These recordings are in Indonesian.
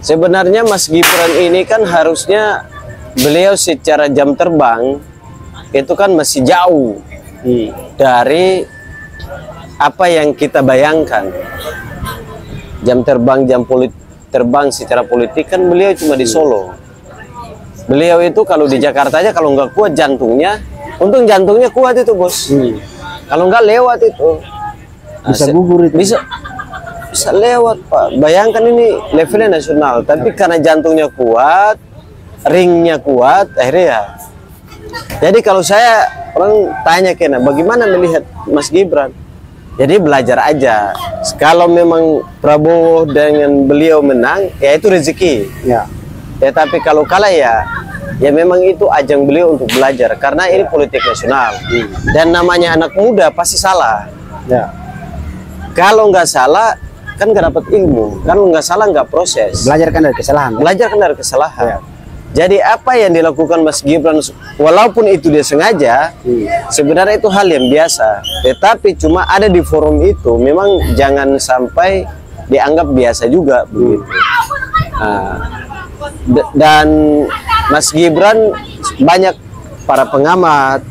Sebenarnya Mas Gibran ini kan harusnya beliau secara jam terbang itu kan masih jauh dari apa yang kita bayangkan. Jam terbang, terbang secara politik kan beliau cuma di Solo. Beliau itu kalau di Jakarta aja kalau nggak kuat jantungnya, untung jantungnya kuat itu bos. Kalau nggak lewat itu bisa gugur itu. Bisa lewat Pak. Bayangkan ini levelnya nasional, tapi karena jantungnya kuat, ringnya kuat, akhirnya ya. Jadi kalau saya orang tanya kena, bagaimana melihat Mas Gibran? Jadi belajar aja. Kalau memang Prabowo dengan beliau menang, ya itu rezeki. Ya. Tapi kalau kalah ya memang itu ajang beliau untuk belajar. Karena ini politik nasional. Dan namanya anak muda pasti salah. Ya. Kalau nggak salah, kan nggak dapat ilmu. Kalau nggak salah nggak proses. Belajar kan dari kesalahan. Belajar kan dari kesalahan. Ya. Jadi apa yang dilakukan Mas Gibran, walaupun itu dia sengaja, sebenarnya itu hal yang biasa. Tetapi cuma ada di forum itu, memang jangan sampai dianggap biasa juga begitu. Nah, dan Mas Gibran banyak para pengamat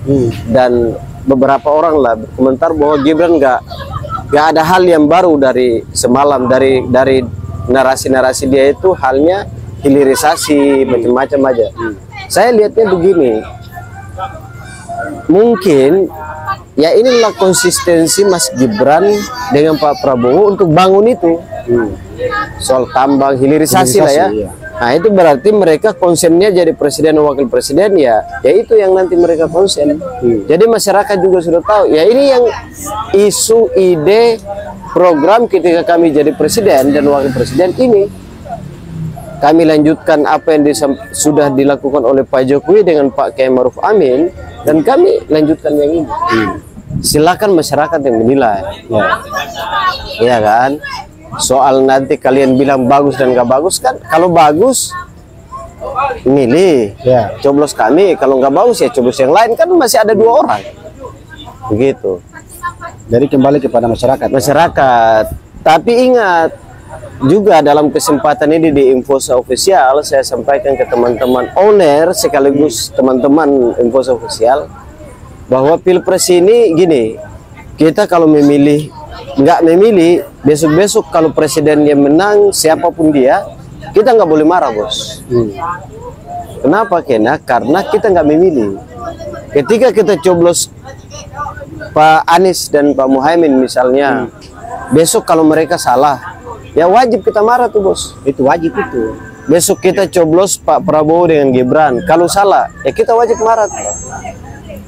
dan beberapa orang lah berkomentar bahwa Gibran nggak ada hal yang baru dari semalam, dari narasi-narasi dia itu halnya hilirisasi macam-macam aja. Saya lihatnya begini, mungkin ya inilah konsistensi Mas Gibran dengan Pak Prabowo untuk bangun itu soal tambang hilirisasi lah ya. Nah itu berarti mereka konsennya jadi presiden dan wakil presiden ya itu yang nanti mereka konsen. Jadi masyarakat juga sudah tahu ya ini yang isu ide program ketika kami jadi presiden dan wakil presiden ini. Kami lanjutkan apa yang sudah dilakukan oleh Pak Jokowi dengan Pak Kiai Ma'ruf Amin dan kami lanjutkan yang ini. Silakan masyarakat yang menilai. Ya kan? Soal nanti kalian bilang bagus dan nggak bagus kan? Kalau bagus milih, coblos kami. Kalau nggak bagus ya coblos yang lain, kan masih ada 2 orang. Begitu. Jadi kembali kepada masyarakat. Masyarakat. Tapi ingat juga dalam kesempatan ini di Infosa Official saya sampaikan ke teman-teman owner sekaligus teman-teman Infosa Official bahwa Pilpres ini gini, kita kalau nggak memilih besok-besok kalau presidennya menang siapapun dia, kita nggak boleh marah bos. Kenapa Kena? Karena kita nggak memilih. Ketika kita coblos Pak Anies dan Pak Muhaimin misalnya, besok kalau mereka salah ya wajib kita marah tuh bos. Itu wajib itu. Besok kita coblos Pak Prabowo dengan Gibran, kalau salah ya kita wajib marah.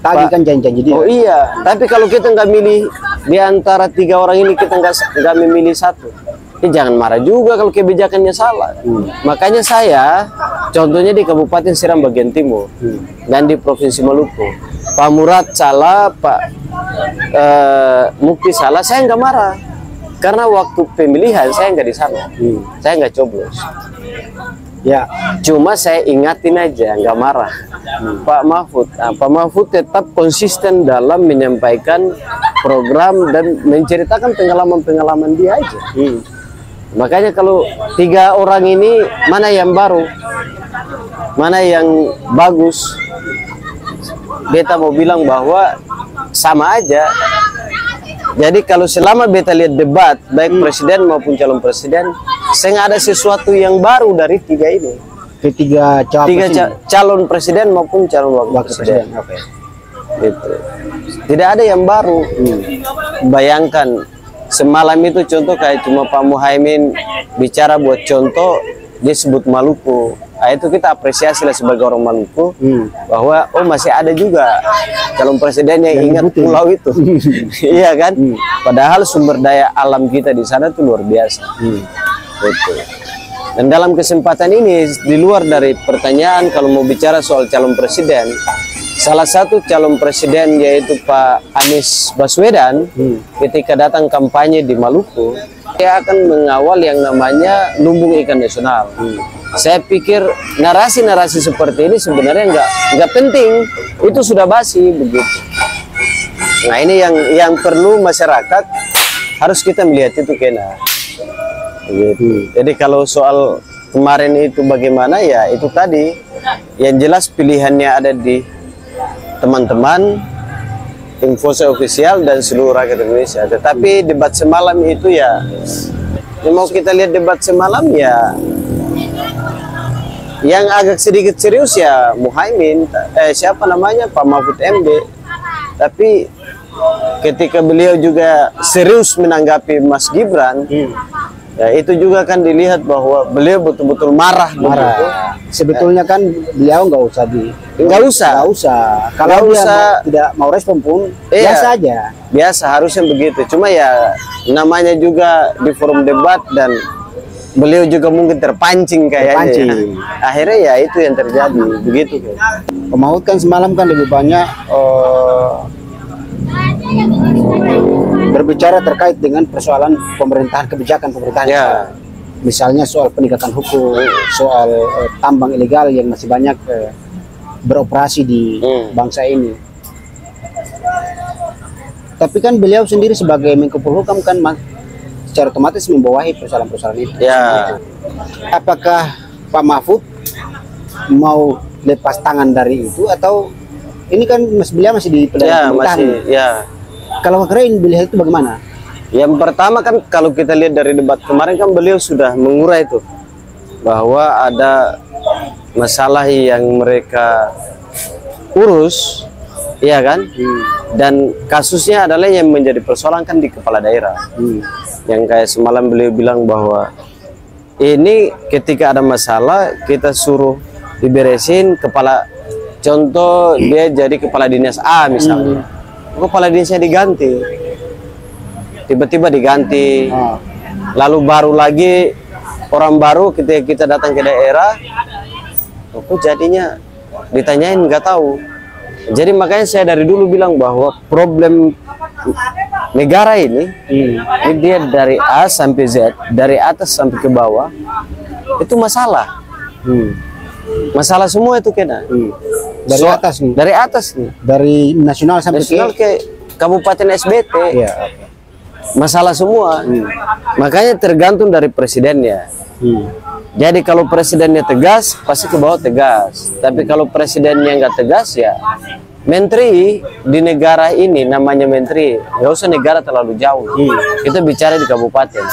Tadi kan janji-janji dia. Oh iya, tapi kalau kita nggak milih di antara 3 orang ini, kita nggak memilih satu, ya jangan marah juga kalau kebijakannya salah. Makanya saya contohnya di Kabupaten Seram bagian timur dan di Provinsi Maluku, Pak Murad salah, Pak Mukti salah, saya nggak marah. Karena waktu pemilihan saya nggak di sana, saya nggak coblos. Ya, cuma saya ingatin aja, nggak marah. Pak Mahfud tetap konsisten dalam menyampaikan program dan menceritakan pengalaman-pengalaman dia aja. Makanya kalau 3 orang ini mana yang baru, mana yang bagus, beta mau bilang bahwa sama aja. Jadi kalau selama beta lihat debat baik presiden maupun calon presiden, saya nggak ada sesuatu yang baru dari 3 ini. Ketiga calon presiden maupun calon wakil presiden. Gitu. Tidak ada yang baru. Bayangkan semalam itu contoh kayak cuma Pak Muhaimin bicara buat contoh, dia sebut Maluku. Nah, itu kita apresiasi lah sebagai orang Maluku bahwa masih ada juga calon presiden yang ingat pulau itu. Iya kan? Padahal sumber daya alam kita di sana tuh luar biasa. Gitu. Dan dalam kesempatan ini di luar dari pertanyaan, kalau mau bicara soal calon presiden, salah satu calon presiden yaitu Pak Anies Baswedan ketika datang kampanye di Maluku, dia akan mengawal yang namanya lumbung ikan nasional. Saya pikir narasi-narasi seperti ini sebenarnya nggak penting, itu sudah basi begitu. Nah ini yang perlu masyarakat harus kita melihat itu Kena. Begitu. Jadi kalau soal kemarin itu bagaimana ya, itu tadi yang jelas pilihannya ada di teman-teman Info Official dan seluruh rakyat Indonesia. Tetapi debat semalam itu ya, mau kita lihat debat semalam ya, yang agak sedikit serius ya Muhaimin, siapa namanya, Pak Mahfud MD. Tapi ketika beliau juga serius menanggapi Mas Gibran, ya itu juga kan dilihat bahwa beliau betul-betul marah. Sebetulnya kan beliau nggak usah kalau dia tidak mau respon pun biasa aja, biasa harusnya begitu. Cuma ya namanya juga di forum debat dan beliau juga mungkin terpancing kayaknya. Akhirnya ya itu yang terjadi begitu. Pak Mahfud kan semalam kan lebih banyak berbicara terkait dengan persoalan pemerintahan, kebijakan pemerintahan. Ya. Misalnya soal penegakan hukum, soal tambang ilegal yang masih banyak beroperasi di bangsa ini. Tapi kan beliau sendiri sebagai Menko Polhukam kan secara otomatis membawahi persoalan-persoalan itu. Ya. Apakah Pak Mahfud mau lepas tangan dari itu, atau ini kan beliau masih di pemerintahan? Kalau keren beliau itu bagaimana? Yang pertama kan kalau kita lihat dari debat kemarin kan beliau sudah mengurai itu bahwa ada masalah yang mereka urus, iya kan? Dan kasusnya adalah yang menjadi persoalan kan di kepala daerah. Yang kayak semalam beliau bilang bahwa ini ketika ada masalah kita suruh diberesin kepala, contoh dia jadi kepala dinas A misalnya, kepala dinasnya diganti, tiba-tiba diganti, lalu baru lagi orang baru ketika kita datang ke daerah, kok jadinya ditanyain nggak tahu. Jadi makanya saya dari dulu bilang bahwa problem negara ini dia dari A sampai Z, dari atas sampai ke bawah itu masalah. Masalah semua itu kena. Dari atas nih. Dari atas nih. Dari nasional sampai ke Kabupaten SBT. Iya. Masalah semua. Makanya tergantung dari presidennya. Jadi kalau presidennya tegas, pasti ke bawah tegas. Tapi kalau presidennya nggak tegas ya, menteri di negara ini namanya menteri, nggak usah negara terlalu jauh. Kita bicara di kabupaten.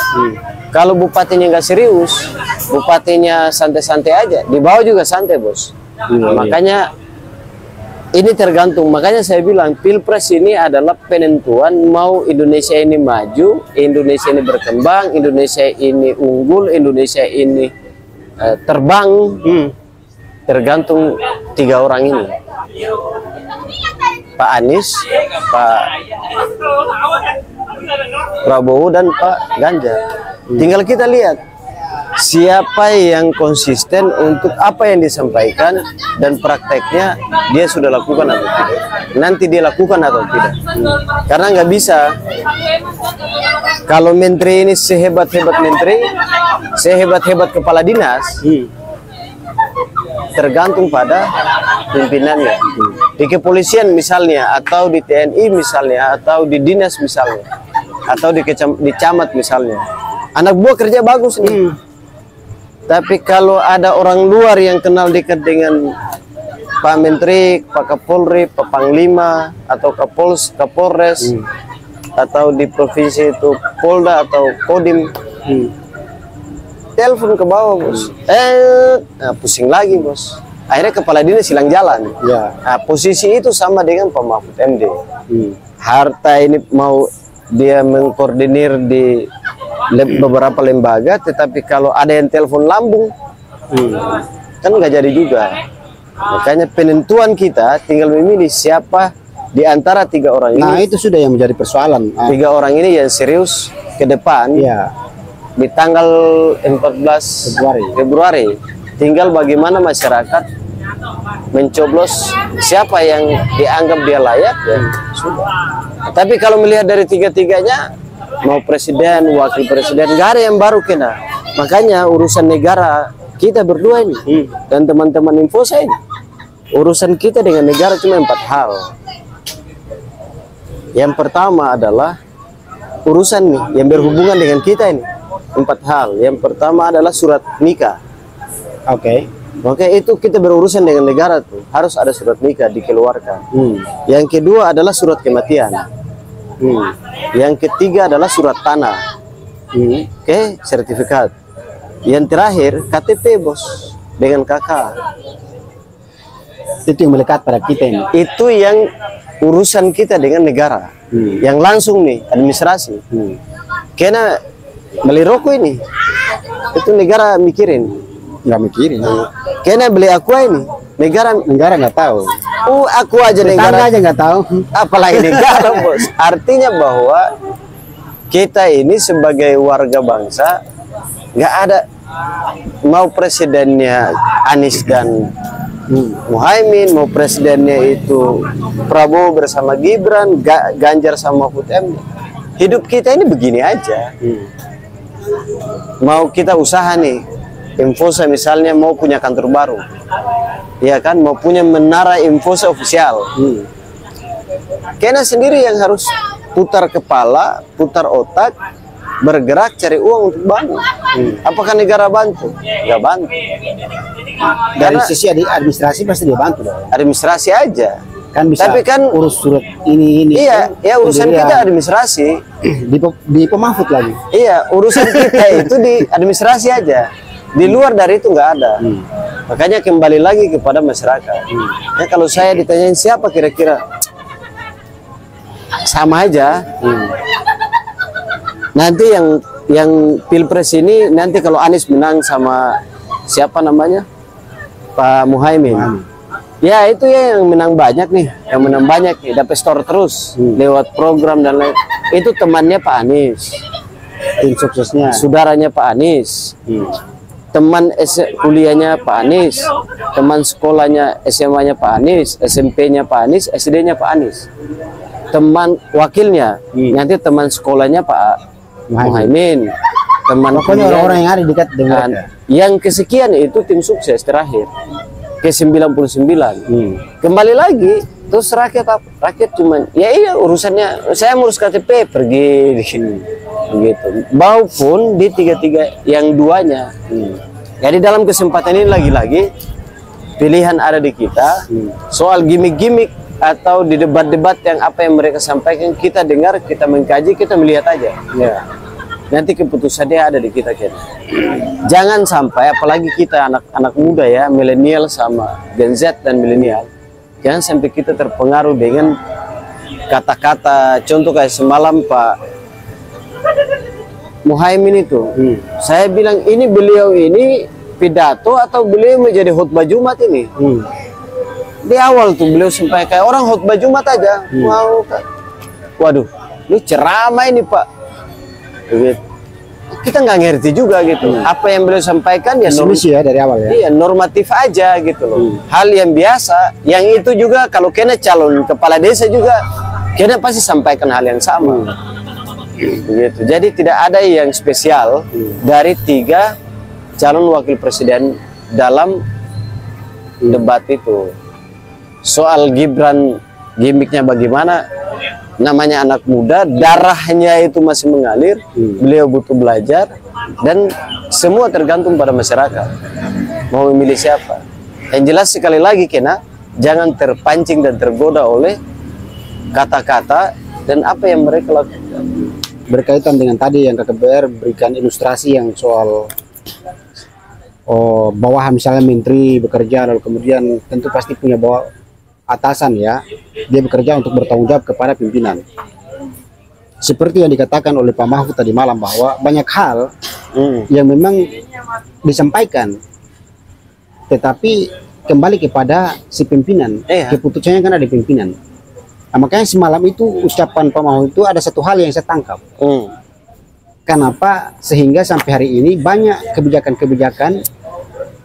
Kalau bupatinya nggak serius, bupatinya santai-santai aja, di bawah juga santai bos. Makanya ini tergantung. Makanya saya bilang pilpres ini adalah penentuan mau Indonesia ini maju, Indonesia ini berkembang, Indonesia ini unggul, Indonesia ini terbang. Tergantung tiga orang ini, Pak Anies, Pak Prabowo dan Pak Ganjar. Tinggal kita lihat siapa yang konsisten untuk apa yang disampaikan dan prakteknya dia sudah lakukan atau tidak. Nanti dia lakukan atau tidak. Karena nggak bisa kalau menteri ini sehebat-hebat menteri, sehebat-hebat kepala dinas, tergantung pada pimpinannya. Di kepolisian misalnya, atau di TNI misalnya, atau di dinas misalnya, atau di camat misalnya, anak buah kerja bagus nih. Tapi kalau ada orang luar yang kenal dekat dengan Pak Menteri, Pak Kapolri, Pak Panglima, atau Kapolres, atau di provinsi itu Polda atau Kodim, telepon ke bawah bos, pusing lagi bos. Akhirnya kepala dinas hilang jalan. Nah, posisi itu sama dengan Pak Mahfud MD. Harta ini mau dia mengkoordinir di beberapa lembaga, tetapi kalau ada yang telepon lambung, kan nggak jadi juga. Makanya penentuan kita tinggal memilih siapa di antara tiga orang ini. Nah itu sudah yang menjadi persoalan. Tiga orang ini yang serius ke depan. Di tanggal 14 Februari tinggal bagaimana masyarakat mencoblos siapa yang dianggap dia layak, ya sudah. Tapi kalau melihat dari tiga-tiganya, mau presiden, wakil presiden, nggak ada yang baru kena. Makanya urusan negara kita berdua ini dan teman-teman info saya ini, urusan kita dengan negara cuma 4 hal. Yang pertama adalah urusan nih yang berhubungan dengan kita ini. 4 hal. Yang pertama adalah surat nikah. Oke. Oke, itu kita berurusan dengan negara tuh harus ada surat nikah dikeluarkan. Yang kedua adalah surat kematian. Yang ketiga adalah surat tanah. Oke, sertifikat. Yang terakhir KTP bos dengan KK. Itu yang melekat pada kita ini. Itu yang urusan kita dengan negara. Yang langsung nih administrasi. Karena beli rokok ini itu negara mikirin. Nggak mikirin. Karena beli aqua ini negara nggak tahu. Aku aja negara aja nggak tahu. Apalagi negara bos. Artinya bahwa kita ini sebagai warga bangsa nggak ada, mau presidennya Anies dan Muhaimin, mau presidennya itu Prabowo bersama Gibran, Ganjar sama Mahfud MD. Hidup kita ini begini aja. Mau kita usaha nih, Infosa misalnya mau punya kantor baru, ya kan, mau punya menara Infosa ofisial. Kena sendiri yang harus putar kepala, putar otak, bergerak cari uang untuk bangun. Apakah negara bantu? Nggak bantu. Dari sisi administrasi pasti dia bantu dong. Administrasi aja. Kan bisa. Tapi kan urus surat ini. Iya, ya urusan kita administrasi. Di pemahfud lagi. Iya, urusan kita itu di administrasi aja. Di luar dari itu nggak ada. Makanya kembali lagi kepada masyarakat. Ya, kalau saya ditanyain siapa kira-kira, sama aja. Nanti yang pilpres ini nanti kalau Anies menang sama siapa namanya, Pak Muhaimin, ya itu ya yang menang banyak nih, dapat store terus lewat program dan lain. Itu temannya Pak Anies, tim suksesnya, saudaranya Pak Anies, teman kuliahnya Pak Anies, teman sekolahnya SMA-nya Pak Anies, SMP-nya Pak Anies, SD-nya Pak Anies, teman wakilnya, nanti teman sekolahnya Pak Muhaimin, teman pokoknya orang-orang yang ada dekat dengan yang kesekian itu tim sukses terakhir ke 99. Kembali lagi terus rakyat cuman ya iya urusannya, saya ngurus KTP pergi gitu. Maupun di tiga yang duanya. Jadi dalam kesempatan ini lagi-lagi pilihan ada di kita. Soal gimmick-gimmick atau di debat-debat yang apa yang mereka sampaikan kita dengar, kita mengkaji, kita melihat aja. Ya. Nanti keputusannya ada di kita kan. Jangan sampai, apalagi kita anak-anak muda ya, milenial sama Gen Z dan milenial, jangan sampai kita terpengaruh dengan kata-kata. Contoh kayak semalam Pak Muhaimin itu, saya bilang ini beliau ini pidato atau beliau menjadi khutbah Jumat ini. Di awal tuh beliau sampai kayak orang khutbah Jumat aja, mau waduh, lu ceramah ini Pak. Gitu. Kita nggak ngerti juga gitu. Apa yang beliau sampaikan ya ya dari awal ya. Iya, normatif aja gitu loh. Hal yang biasa, yang itu juga kalau kena calon kepala desa juga kena pasti sampaikan hal yang sama. Gitu. Jadi tidak ada yang spesial dari 3 calon wakil presiden dalam debat itu. Soal Gibran gimmicknya bagaimana? Namanya anak muda, darahnya itu masih mengalir, beliau butuh belajar, dan semua tergantung pada masyarakat mau memilih siapa. Yang jelas sekali lagi kena jangan terpancing dan tergoda oleh kata-kata dan apa yang mereka lakukan. Berkaitan dengan tadi yang KKBR berikan ilustrasi yang soal bawahan, misalnya menteri bekerja lalu kemudian tentu pasti punya bawah atasan ya, dia bekerja untuk bertanggung jawab kepada pimpinan. Seperti yang dikatakan oleh Pak Mahfud tadi malam bahwa banyak hal yang memang disampaikan, tetapi kembali kepada si pimpinan. Keputusannya kan ada di pimpinan. Nah, makanya semalam itu ucapan Pak Mahfud itu ada satu hal yang saya tangkap. Kenapa sehingga sampai hari ini banyak kebijakan-kebijakan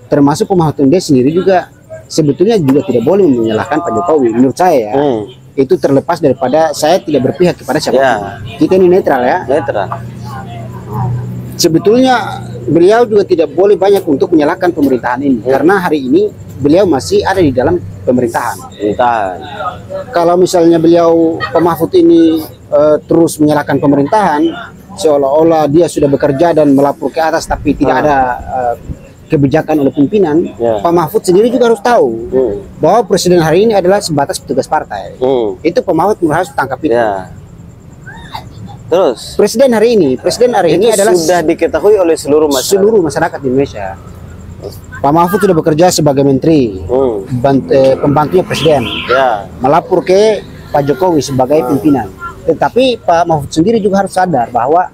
termasuk Pak Mahfud sendiri juga sebetulnya juga tidak boleh menyalahkan Pak Jokowi menurut saya ya. Itu terlepas daripada saya tidak berpihak kepada siapa. Kita ini netral ya. Netral. Sebetulnya beliau juga tidak boleh banyak untuk menyalahkan pemerintahan ini karena hari ini beliau masih ada di dalam pemerintahan. Kalau misalnya beliau Pak Mahfud ini terus menyalahkan pemerintahan seolah-olah dia sudah bekerja dan melapor ke atas tapi tidak ada kebijakan oleh pimpinan, Ya. Pak Mahfud sendiri juga harus tahu bahwa presiden hari ini adalah sebatas petugas partai. Itu Pak Mahfud harus tangkap itu. Ya. Terus Presiden hari ini itu adalah sudah diketahui oleh seluruh masyarakat. seluruh masyarakat di Indonesia. Pak Mahfud sudah bekerja sebagai menteri, pembantunya presiden, Ya. melapor ke Pak Jokowi sebagai pimpinan. Tetapi Pak Mahfud sendiri juga harus sadar bahwa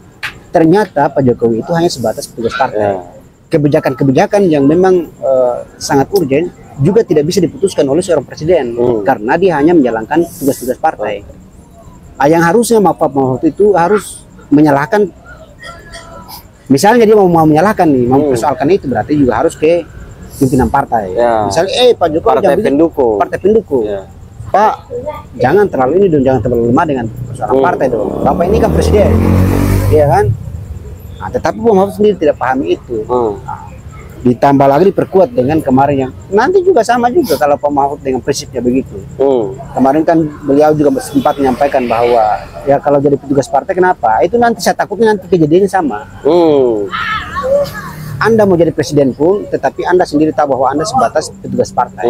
ternyata Pak Jokowi itu hanya sebatas petugas partai. Ya. Kebijakan-kebijakan yang memang sangat urgent juga tidak bisa diputuskan oleh seorang presiden karena dia hanya menjalankan tugas-tugas partai. Yang harusnya Pak Mahfud itu harus menyalahkan, misalnya dia mau menyalahkan nih, mau mempersoalkan itu berarti juga harus ke pimpinan partai. Ya. Misalnya Pak Jokowi Partai jangan begitu. pendukung. Partai pendukung. Ya. Pak, jangan terlalu ini dong, jangan terlalu lemah dengan persoalan partai dong. Bapak ini kan presiden, iya kan? Nah, tetapi Pak Mahfud sendiri tidak pahami itu. Ditambah lagi diperkuat dengan kemarin yang nanti juga sama juga kalau Pak Mahfud dengan prinsipnya begitu. Kemarin kan beliau juga sempat menyampaikan bahwa ya kalau jadi petugas partai kenapa? Itu nanti saya takutnya nanti kejadiannya sama. Anda mau jadi presiden pun, tetapi Anda sendiri tahu bahwa Anda sebatas petugas partai.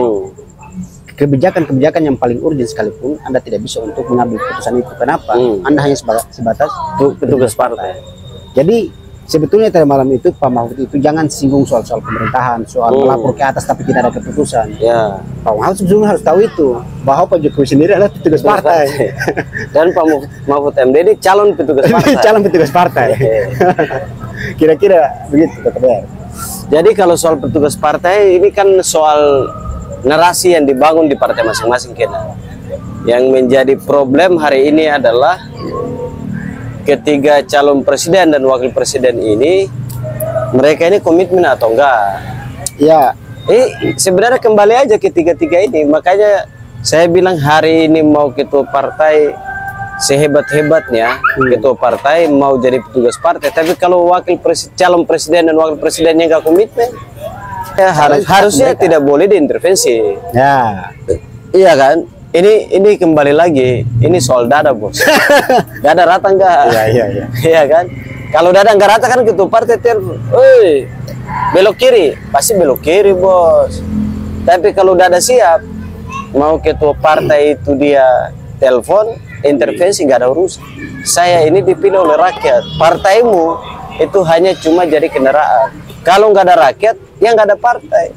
Kebijakan-kebijakan yang paling urgent sekalipun Anda tidak bisa untuk mengambil keputusan itu. Kenapa? Anda hanya sebatas Petugas partai. Jadi sebetulnya tadi malam itu Pak Mahfud itu jangan singgung soal pemerintahan, soal melapor ke atas tapi tidak ada keputusan. Ya. Pak Mahfud sebetulnya harus tahu itu bahwa Pak Jokowi sendiri adalah petugas partai. Dan Pak Mahfud MD ini calon petugas partai. Calon petugas partai. Kira-kira begitu Dr. Jadi kalau soal petugas partai ini kan soal narasi yang dibangun di partai masing-masing kena. Yang menjadi problem hari ini adalah ketiga calon presiden dan wakil presiden ini, mereka ini komitmen atau enggak? Ya. Sebenarnya kembali aja ketiga-tiga ini. Makanya saya bilang hari ini mau ketua partai sehebat-hebatnya, ketua partai mau jadi petugas partai, tapi kalau calon presiden dan wakil presidennya enggak komitmen, ya harusnya tidak boleh diintervensi. Ya. Iya kan? Ini kembali lagi, ini soal dada bos. Dada rata enggak? Iya. Iya kan? Kalau dada enggak rata kan ketua partai belok kiri, pasti belok kiri bos. Tapi kalau dada siap, mau ketua partai itu dia telepon, intervensi nggak ada urusan. Saya ini dipilih oleh rakyat. Partaimu itu hanya cuma jadi kendaraan. Kalau nggak ada rakyat, ya nggak ada partai.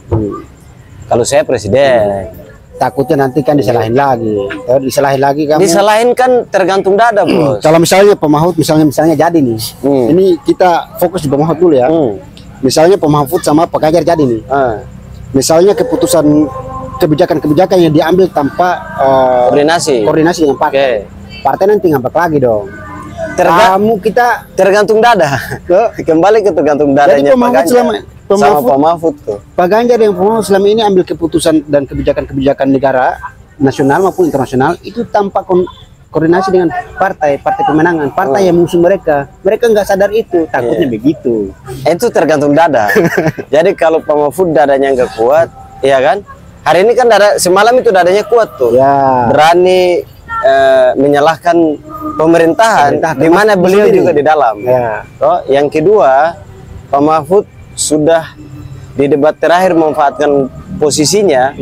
Kalau saya presiden. Takutnya nanti kan disalahin lagi. Disalahin lagi kamu. Disalahin kan tergantung dada bos. Kalau misalnya Pak Mahfud misalnya jadi nih. Ini kita fokus di Pak Mahfud dulu ya. Misalnya Pak Mahfud sama Pak Ganjar jadi nih. Misalnya kebijakan-kebijakan yang diambil tanpa koordinasi dengan partai. Partai nanti ngambek lagi dong. Tergantung dada. Kembali ke tergantung dadanya Pak Ganjar sama Pak Mahfud tuh. Pak Ganjar yang Pak Mahfud selama ini ambil keputusan dan kebijakan-kebijakan negara nasional maupun internasional itu tanpa koordinasi dengan partai pemenangan, partai yang musuh mereka nggak sadar itu, takutnya begitu. Itu tergantung dada. Jadi kalau Pak Mahfud dadanya nggak kuat, ya kan? Hari ini kan semalam itu dadanya kuat tuh, berani menyalahkan pemerintahan di mana beliau juga di dalam. Yang kedua, Pak Mahfud sudah di debat terakhir memanfaatkan posisinya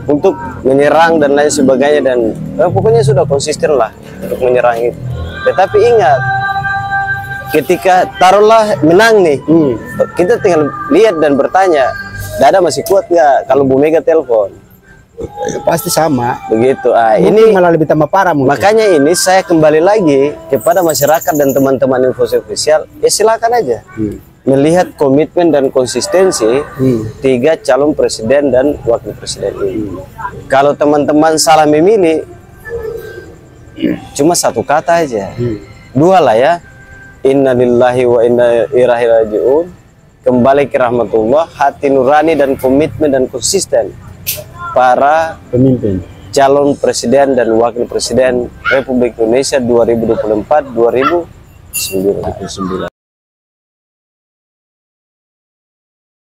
untuk menyerang dan lain sebagainya, dan pokoknya sudah konsisten lah untuk menyerang itu. Tetapi ingat, ketika taruhlah menang nih, kita tinggal lihat dan bertanya, dada masih kuat nggak kalau Bu Mega telepon? Pasti sama begitu. Ini malah lebih tambah parah mungkin. Makanya ini saya kembali lagi kepada masyarakat dan teman-teman Info Official, ya silakan aja melihat komitmen dan konsistensi tiga calon presiden dan wakil presiden ini. Kalau teman-teman salah memilih, cuma satu kata aja, dua lah ya, innalillahi wa inna ilaihi rajiun, kembali ke rahmatullah, hati nurani dan komitmen dan konsisten para pemimpin calon presiden dan wakil presiden Republik Indonesia 2024-2029.